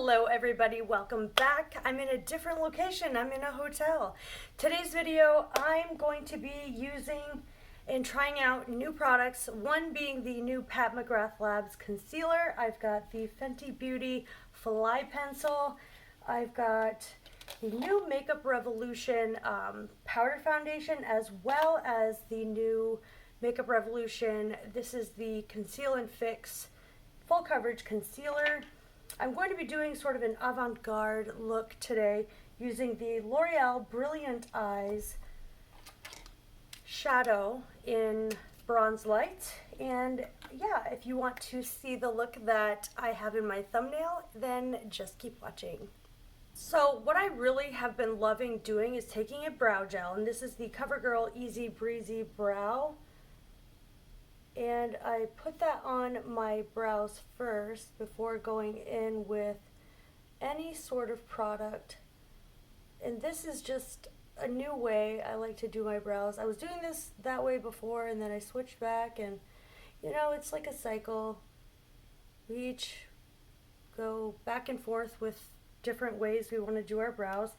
Hello everybody, welcome back. I'm in a different location. I'm in a hotel. Today's video, I'm going to be using and trying out new products. One being the new Pat McGrath Labs concealer. I've got the Fenty Beauty Fly Pencil. I've got the new Makeup Revolution powder foundation, as well as the new Makeup Revolution. This is the Conceal and Fix full coverage concealer. I'm going to be doing sort of an avant-garde look today using the L'Oreal Brilliant Eyes shadow in Bronze Light. And yeah, if you want to see the look that I have in my thumbnail, then just keep watching. So what I really have been loving doing is taking a brow gel, and this is the CoverGirl Easy Breezy Brow. And I put that on my brows first before going in with any sort of product. And this is just a new way I like to do my brows. I was doing this that way before, and then I switched back, and you know, it's like a cycle. We each go back and forth with different ways we want to do our brows.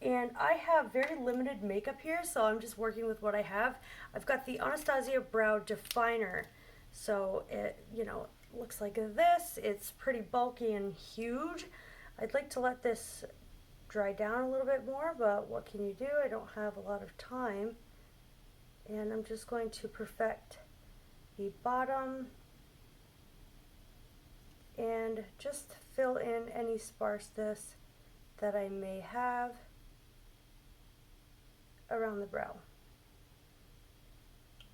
And I have very limited makeup here, so I'm just working with what I have. I've got the Anastasia Brow Definer. So it, looks like this. It's pretty bulky and huge. I'd like to let this dry down a little bit more, but what can you do? I don't have a lot of time. And I'm just going to perfect the bottom and just fill in any sparseness that I may have around the brow.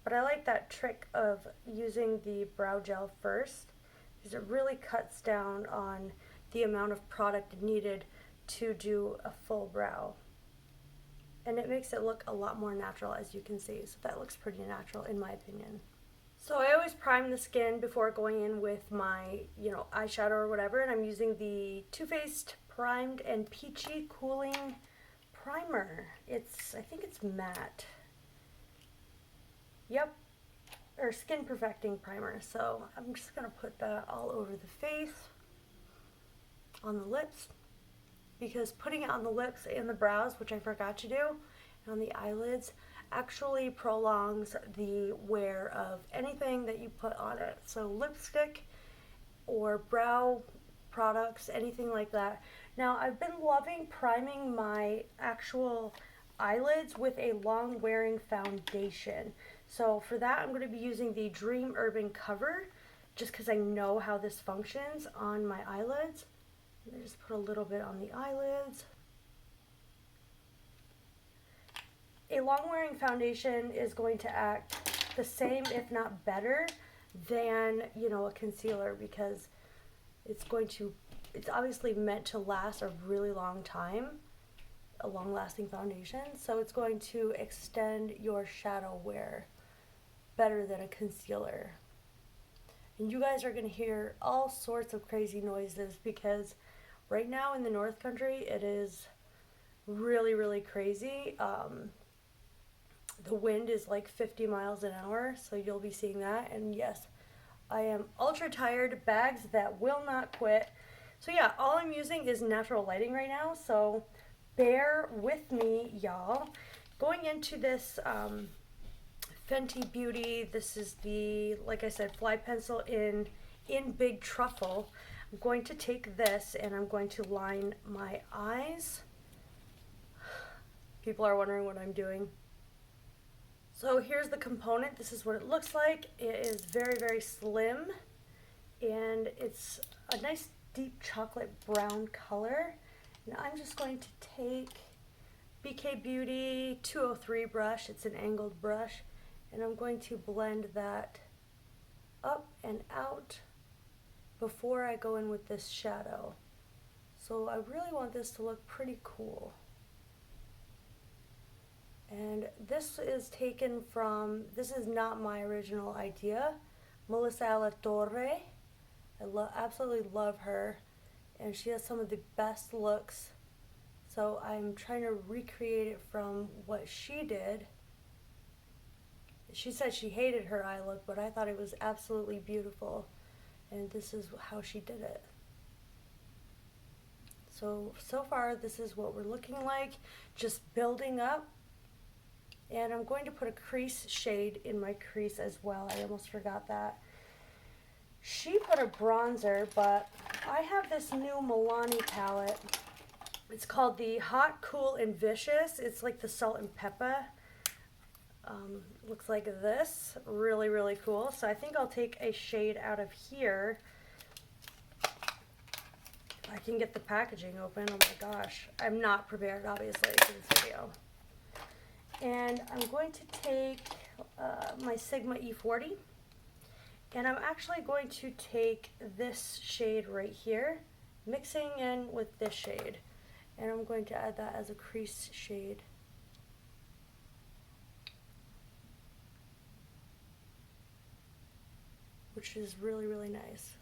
But I like that trick of using the brow gel first, because it really cuts down on the amount of product needed to do a full brow. And it makes it look a lot more natural, as you can see. So that looks pretty natural in my opinion. So I always prime the skin before going in with my, eyeshadow or whatever, and I'm using the Too Faced Primed and Peachy Cooling Primer. I think it's matte. Yep, or Skin Perfecting Primer. So I'm just gonna put that all over the face, on the lips, because putting it on the lips and the brows, which I forgot to do, and on the eyelids, actually prolongs the wear of anything that you put on it. So lipstick or brow products, anything like that. Now, I've been loving priming my actual eyelids with a long wearing foundation. So for that, I'm going to be using the Dream Urban Cover, just because I know how this functions on my eyelids. I'm just put a little bit on the eyelids. A long wearing foundation is going to act the same, if not better, than, a concealer, because it's obviously meant to last a really long time, a long lasting foundation, so it's going to extend your shadow wear better than a concealer. And you guys are going to hear all sorts of crazy noises, because right now in the North Country it is really, really crazy. The wind is like 50 miles an hour, so you'll be seeing that. And yes, I am ultra tired, bags that will not quit. So yeah, all I'm using is natural lighting right now, so bear with me, y'all. Going into this Fenty Beauty, this is the, like I said, Fly Pencil in Big Truffle. I'm going to take this and I'm going to line my eyes. People are wondering what I'm doing. So here's the component. This is what it looks like. It is very, very slim, and it's a nice deep chocolate brown color. And I'm just going to take BK Beauty 203 brush. It's an angled brush, and I'm going to blend that up and out before I go in with this shadow. So I really want this to look pretty cool. And this is taken from, this is not my original idea, Melissa Alatorre. I absolutely love her, and she has some of the best looks. So I'm trying to recreate it from what she did. She said she hated her eye look, but I thought it was absolutely beautiful. And this is how she did it. So far this is what we're looking like, just building up. And I'm going to put a crease shade in my crease as well. I almost forgot that. She put a bronzer, but I have this new Milani palette. It's called the Hot, Cool, and Vicious. It's like the salt and pepper. Looks like this. Really, really cool. So I think I'll take a shade out of here. I can get the packaging open. Oh my gosh. I'm not prepared, obviously, for this video. And I'm going to take my Sigma E40. And I'm actually going to take this shade right here, mixing in with this shade. And I'm going to add that as a crease shade. Which is really, really nice.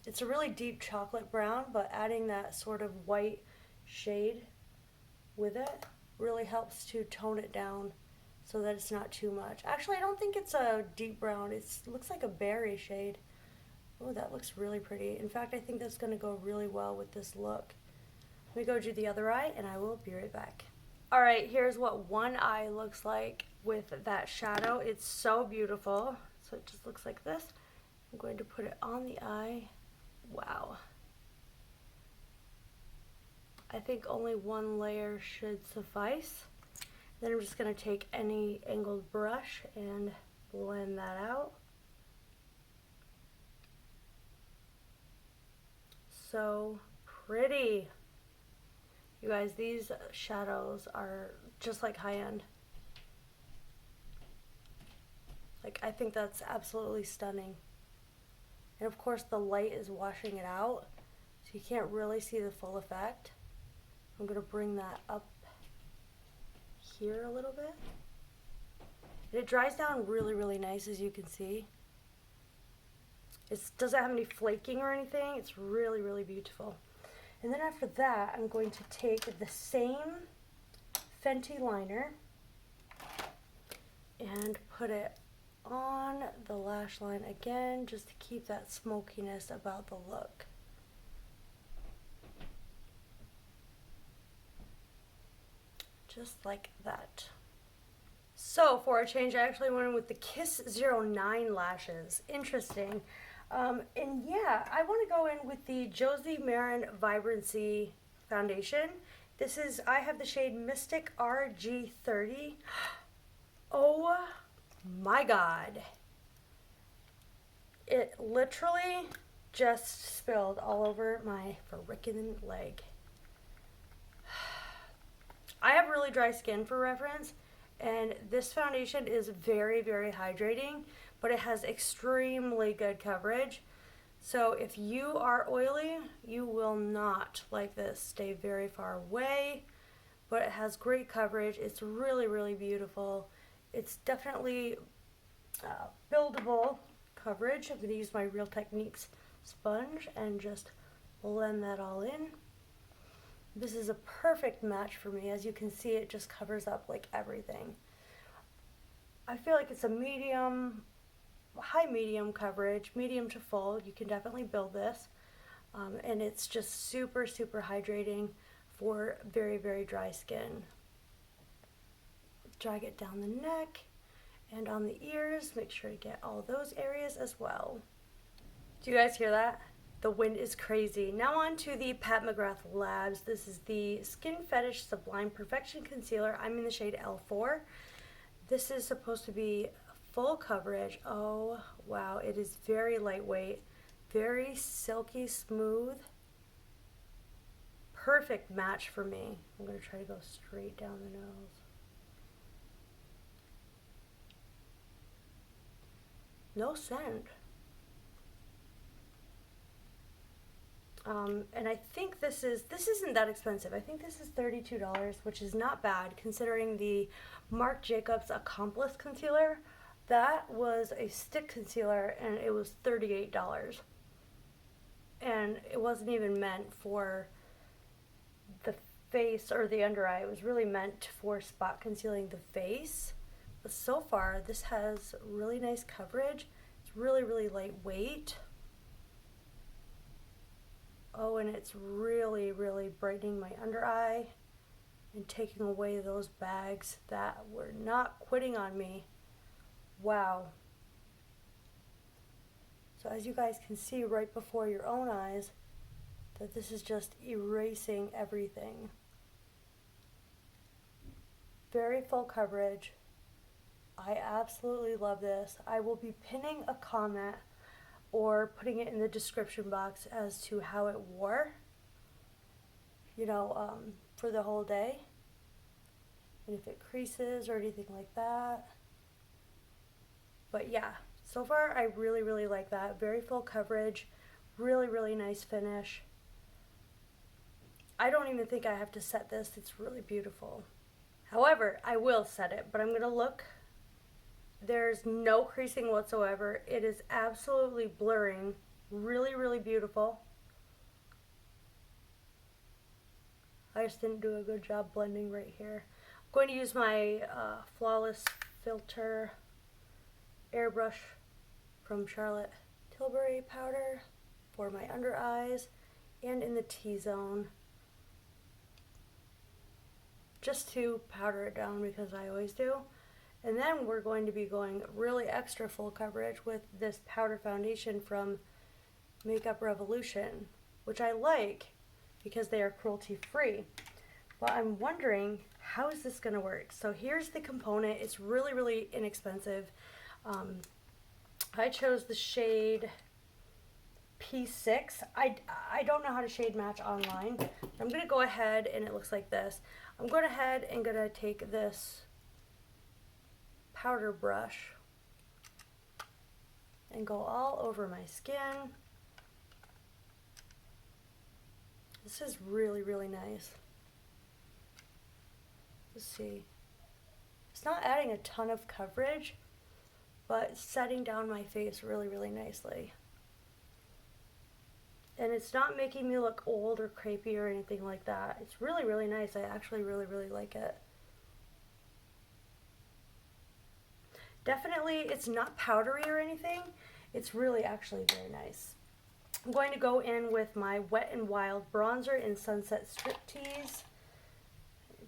It's a really deep chocolate brown, but adding that sort of white shade with it really helps to tone it down so that it's not too much. Actually, I don't think it's a deep brown. It looks like a berry shade. Oh, that looks really pretty. In fact, I think that's going to go really well with this look. Let me go do the other eye, and I will be right back. All right, here's what one eye looks like with that shadow. It's so beautiful. So it just looks like this. I'm going to put it on the eye. Wow. I think only one layer should suffice. Then I'm just going to take any angled brush and blend that out. So pretty. You guys, these shadows are just like high-end. Like, I think that's absolutely stunning. And of course the light is washing it out, so you can't really see the full effect. I'm going to bring that up here a little bit. And it dries down really, really nice, as you can see. It doesn't have any flaking or anything. It's really, really beautiful. And then after that, I'm going to take the same Fenty liner and put it on the lash line again, just to keep that smokiness about the look. Just like that. So for a change, I actually went in with the Kiss 09 lashes. Interesting. And yeah, I want to go in with the Josie Maran Vibrancy foundation. I have the shade Mystic RG30. Oh my god. It literally just spilled all over my frickin' leg. I have really dry skin, for reference, and this foundation is very, very hydrating, but it has extremely good coverage. So if you are oily, you will not like this. Stay very far away, but it has great coverage. It's really, really beautiful. It's definitely buildable coverage. I'm going to use my Real Techniques sponge and just blend that all in. This is a perfect match for me. As you can see, it just covers up like everything. I feel like it's a medium, high medium coverage, medium to full. You can definitely build this. And it's just super, super hydrating for very, very dry skin. Drag it down the neck and on the ears. Make sure to get all those areas as well. Do you guys hear that? The wind is crazy. Now on to the Pat McGrath Labs. This is the Skin Fetish Sublime Perfection Concealer. I'm in the shade L4. This is supposed to be full coverage. Oh, wow. It is very lightweight, very silky smooth. Perfect match for me. I'm going to try to go straight down the nose. No scent. And I think this isn't that expensive. I think this is $32, which is not bad considering the Marc Jacobs Accomplice concealer. That was a stick concealer and it was $38. And it wasn't even meant for the face or the under eye. It was really meant for spot concealing the face. But so far, this has really nice coverage. It's really, really lightweight. Oh, and it's really, really brightening my under eye and taking away those bags that were not quitting on me. Wow. So as you guys can see right before your own eyes, that this is just erasing everything. Very full coverage. I absolutely love this. I will be pinning a comment or putting it in the description box as to how it wore, for the whole day. And if it creases or anything like that. But yeah, so far I really, really like that. Very full coverage, really, really nice finish. I don't even think I have to set this. It's really beautiful. However, I will set it, but I'm going to look. There's no creasing whatsoever. It is absolutely blurring. Really, really beautiful. I just didn't do a good job blending right here. I'm going to use my Flawless Filter airbrush from Charlotte Tilbury powder for my under eyes and in the T-zone. Just to powder it down because I always do. And then we're going to be going really extra full coverage with this powder foundation from Makeup Revolution, which I like because they are cruelty free. But I'm wondering, how is this going to work? So here's the component. It's really, really inexpensive. I chose the shade P6. I don't know how to shade match online. I'm going to go ahead, and it looks like this. I'm going ahead and going to take this powder brush and go all over my skin. This is really, really nice. Let's see. It's not adding a ton of coverage, but it's setting down my face really, really nicely. And it's not making me look old or crepey or anything like that. It's really, really nice. I actually really, really like it. Definitely, it's not powdery or anything. It's really actually very nice. I'm going to go in with my Wet n Wild bronzer in Sunset Striptease,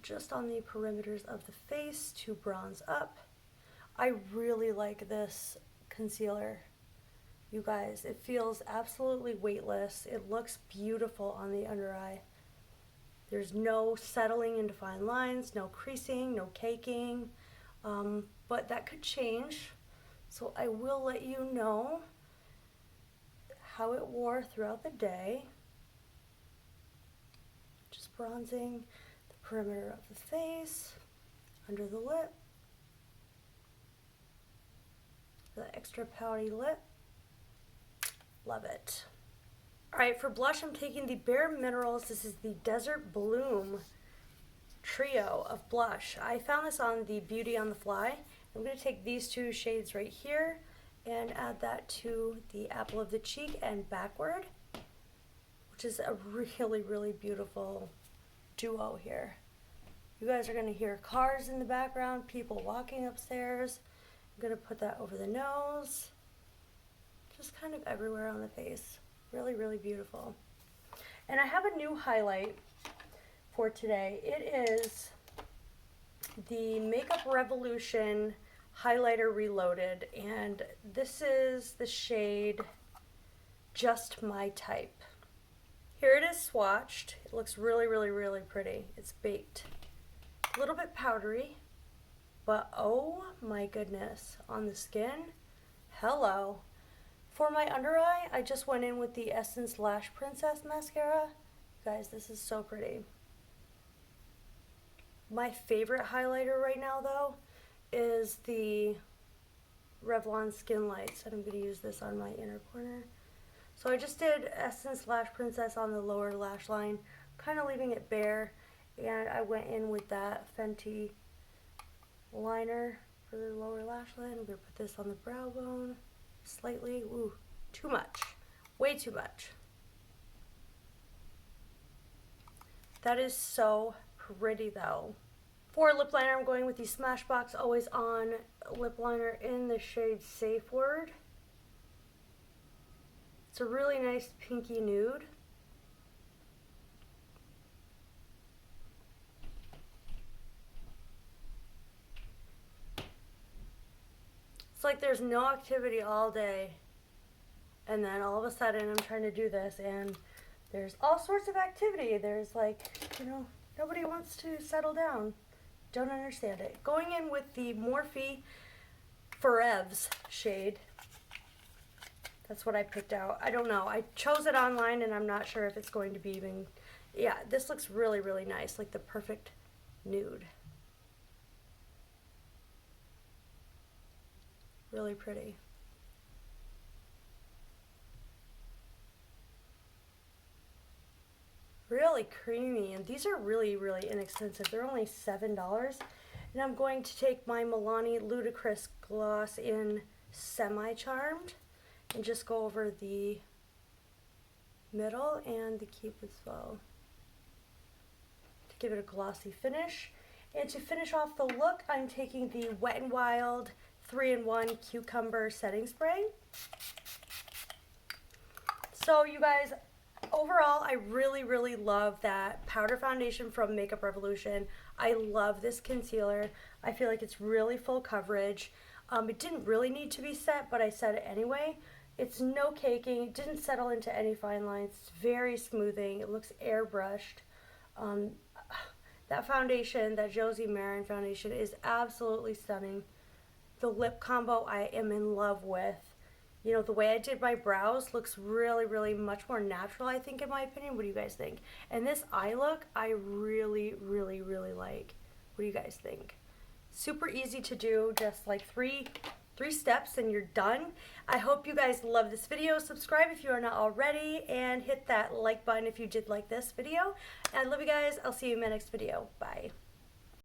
just on the perimeters of the face to bronze up. I really like this concealer. You guys, it feels absolutely weightless. It looks beautiful on the under eye. There's no settling into fine lines, no creasing, no caking, but that could change. So I will let you know how it wore throughout the day. Just bronzing the perimeter of the face, under the lip, the extra pouty lip. Love it. Alright, for blush, I'm taking the Bare Minerals. This is the Desert Bloom trio of blush. I found this on the Beauty on the Fly. I'm going to take these two shades right here and add that to the apple of the cheek and backward, which is a really, really beautiful duo here. You guys are going to hear cars in the background, people walking upstairs. I'm going to put that over the nose, just kind of everywhere on the face. Really, really beautiful. And I have a new highlight for today. It is the Makeup Revolution Highlighter Reloaded, and this is the shade Just My Type. Here it is swatched. It looks really, really, really pretty. It's baked. A little bit powdery, but oh my goodness, on the skin, hello. For my under eye, I just went in with the Essence Lash Princess mascara. You guys, this is so pretty. My favorite highlighter right now, though, is the Revlon Skin Lights, and I'm going to use this on my inner corner. So I just did Essence Lash Princess on the lower lash line, kind of leaving it bare, and I went in with that Fenty liner for the lower lash line. I'm going to put this on the brow bone slightly. Ooh, too much. Way too much. That is so pretty, though. For lip liner, I'm going with the Smashbox Always On lip liner in the shade Safe Word. It's a really nice pinky nude. It's like there's no activity all day, and then all of a sudden I'm trying to do this, and there's all sorts of activity. There's like, you know, nobody wants to settle down. Don't understand it. Going in with the Morphe Forevs shade. That's what I picked out. I don't know. I chose it online, and I'm not sure if it's going to be even... Yeah, this looks really, really nice. Like the perfect nude. Really pretty. Really creamy, and these are really, really inexpensive. They're only $7. And I'm going to take my Milani Ludicrous Gloss in Semi-Charmed and just go over the middle and the Cupid's bow to give it a glossy finish. And to finish off the look, I'm taking the Wet n Wild 3-in-1 Cucumber Setting Spray. So you guys, overall, I really, really love that powder foundation from Makeup Revolution. I love this concealer. I feel like it's really full coverage. It didn't really need to be set, but I set it anyway. It's no caking. It didn't settle into any fine lines. It's very smoothing. It looks airbrushed. That foundation, that Josie Maran foundation, is absolutely stunning. The lip combo I am in love with. You know, the way I did my brows looks really, really much more natural, I think, in my opinion. What do you guys think? And this eye look, I really, really, really like. What do you guys think? Super easy to do, just like three steps and you're done. I hope you guys love this video. Subscribe if you are not already, and hit that like button if you did like this video. And I love you guys. I'll see you in my next video. Bye.